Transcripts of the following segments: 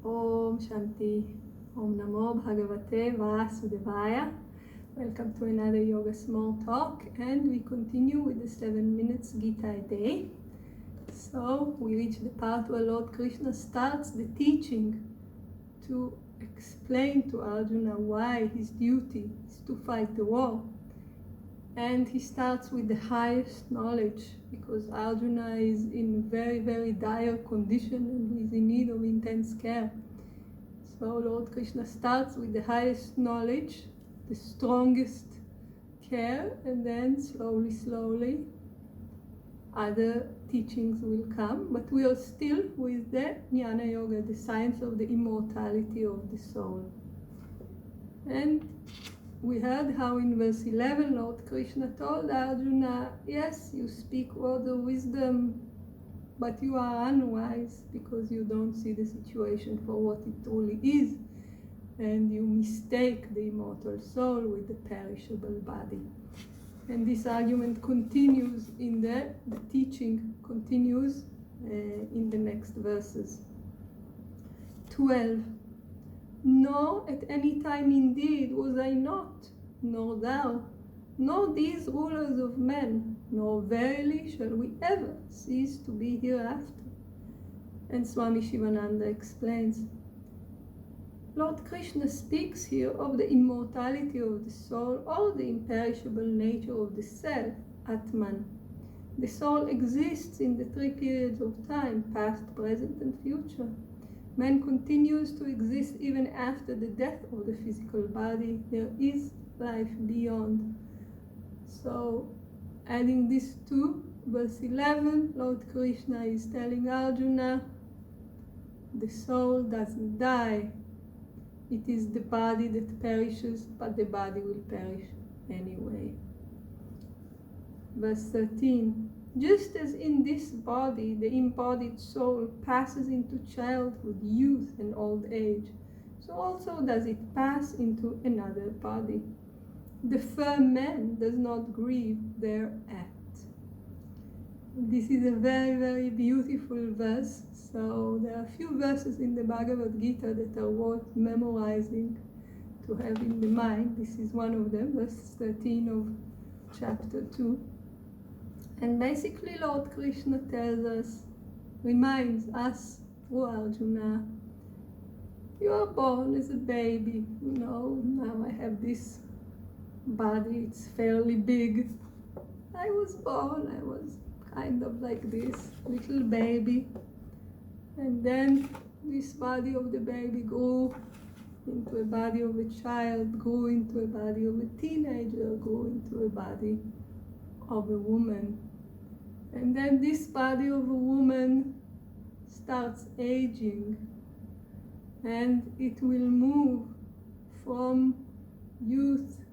Om Shanti. Om Namo Bhagavate Vasudevaya. Welcome to another Yoga Small Talk, and we continue with the 7 minutes Gita a day. So we reach the part where Lord Krishna starts the teaching to explain to Arjuna why his duty is to fight the war. And he starts with the highest knowledge, because Arjuna is in very, very dire condition and he is in need of intense care. So Lord Krishna starts with the highest knowledge, the strongest care, and then slowly other teachings will come. But we are still with the Jnana Yoga, the science of the immortality of the soul. And we heard how in verse 11 Lord Krishna told Arjuna, yes, you speak words of wisdom, but you are unwise because you don't see the situation for what it truly is, and you mistake the immortal soul with the perishable body. And this argument continues in the teaching continues in the next verses. 12. No, at any time indeed was I not, nor thou, nor these rulers of men, nor verily shall we ever cease to be hereafter. And Swami Shivananda explains, Lord Krishna speaks here of the immortality of the soul or the imperishable nature of the self, Atman. The soul exists in the 3 periods of time, past, present, and future. Man continues to exist even after the death of the physical body. There is life beyond. So, adding this to verse 11, Lord Krishna is telling Arjuna, the soul doesn't die. It is the body that perishes, but the body will perish anyway. Verse 13. Just as in this body the embodied soul passes into childhood, youth, and old age, so also does it pass into another body. The firm man does not grieve thereat. This is a very, very beautiful verse. So there are a few verses in the Bhagavad Gita that are worth memorizing to have in the mind. This is one of them, verse 13 of chapter 2. And basically Lord Krishna tells us, reminds us through Arjuna, you are born as a baby, now I have this body, it's fairly big. I was born, I was kind of like this, little baby. And then this body of the baby grew into a body of a child, grew into a body of a teenager, grew into a body of a woman. And then this body of a woman starts aging, and it will move from youth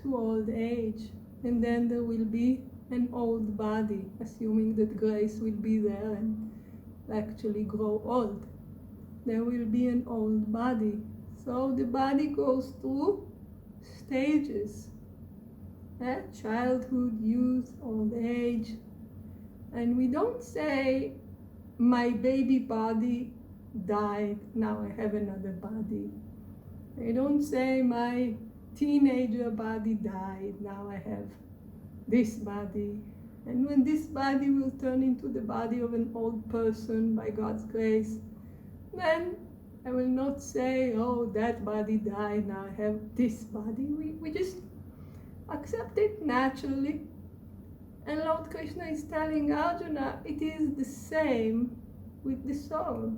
to old age, and then there will be an old body, assuming that grace will be there and actually grow old. There will be an old body. So the body goes through stages. Childhood, youth, old age. And we don't say, my baby body died, now I have another body. I don't say, my teenager body died, now I have this body. And when this body will turn into the body of an old person by God's grace, then I will not say, oh, that body died, now I have this body. We just accept it naturally. And Lord Krishna is telling Arjuna, it is the same with the soul.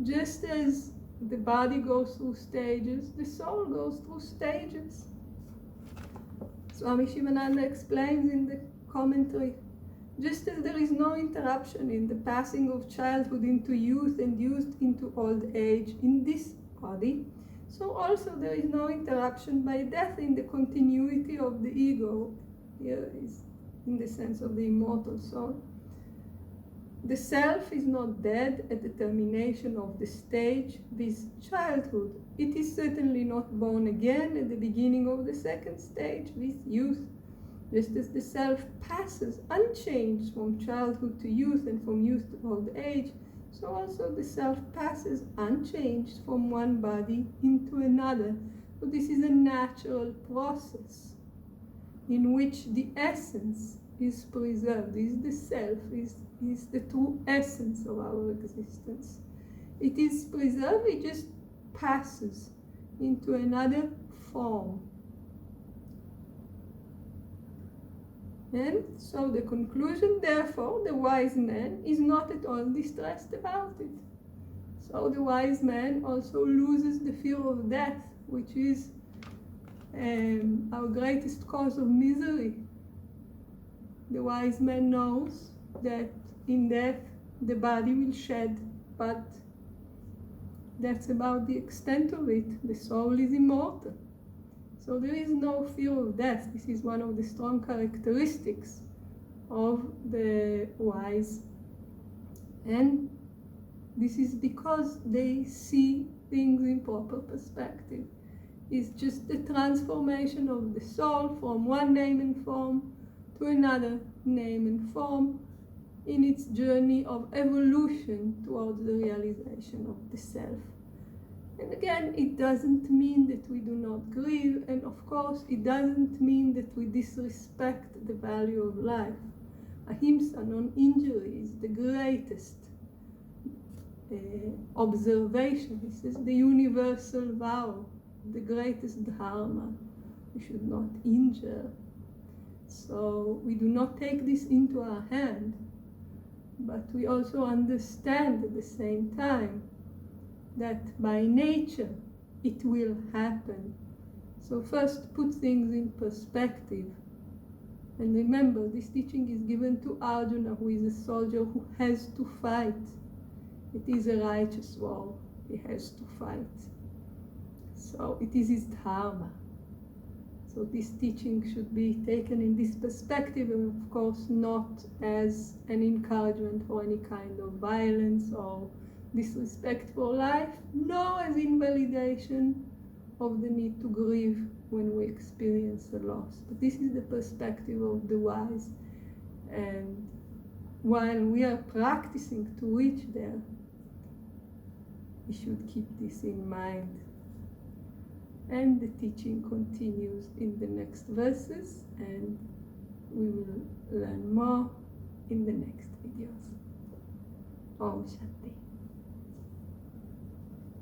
Just as the body goes through stages, the soul goes through stages. Swami Shivananda explains in the commentary, just as there is no interruption in the passing of childhood into youth and youth into old age in this body, so also there is no interruption by death in the continuity of the ego. Here is in the sense of the immortal soul. The self is not dead at the termination of the stage, this childhood. It is certainly not born again at the beginning of the second stage, this youth. Just as the self passes unchanged from childhood to youth and from youth to old age, so also the self passes unchanged from one body into another. So this is a natural process in which the essence is preserved. Is the self, is the true essence of our existence. It is preserved, it just passes into another form. And so the conclusion, therefore, the wise man is not at all distressed about it. So the wise man also loses the fear of death, which is our greatest cause of misery. The wise man knows that in death the body will shed, but that's about the extent of it. The soul is immortal. So there is no fear of death. This is one of the strong characteristics of the wise. And this is because they see things in proper perspective. It's just the transformation of the soul from one name and form to another name and form in its journey of evolution towards the realization of the self. And again, it doesn't mean that we do not grieve, and of course it doesn't mean that we disrespect the value of life. Ahimsa, non-injury, is the greatest observation. This is the universal vow, the greatest dharma. We should not injure. So we do not take this into our hand, but we also understand at the same time that by nature it will happen. So first put things in perspective. And remember, this teaching is given to Arjuna, who is a soldier who has to fight. It is a righteous war. He has to fight. So it is his dharma. So this teaching should be taken in this perspective, and of course not as an encouragement for any kind of violence or disrespect for life, nor as invalidation of the need to grieve when we experience a loss. But this is the perspective of the wise. And while we are practicing to reach there, we should keep this in mind. And the teaching continues in the next verses, and we will learn more in the next videos. Om Shanti.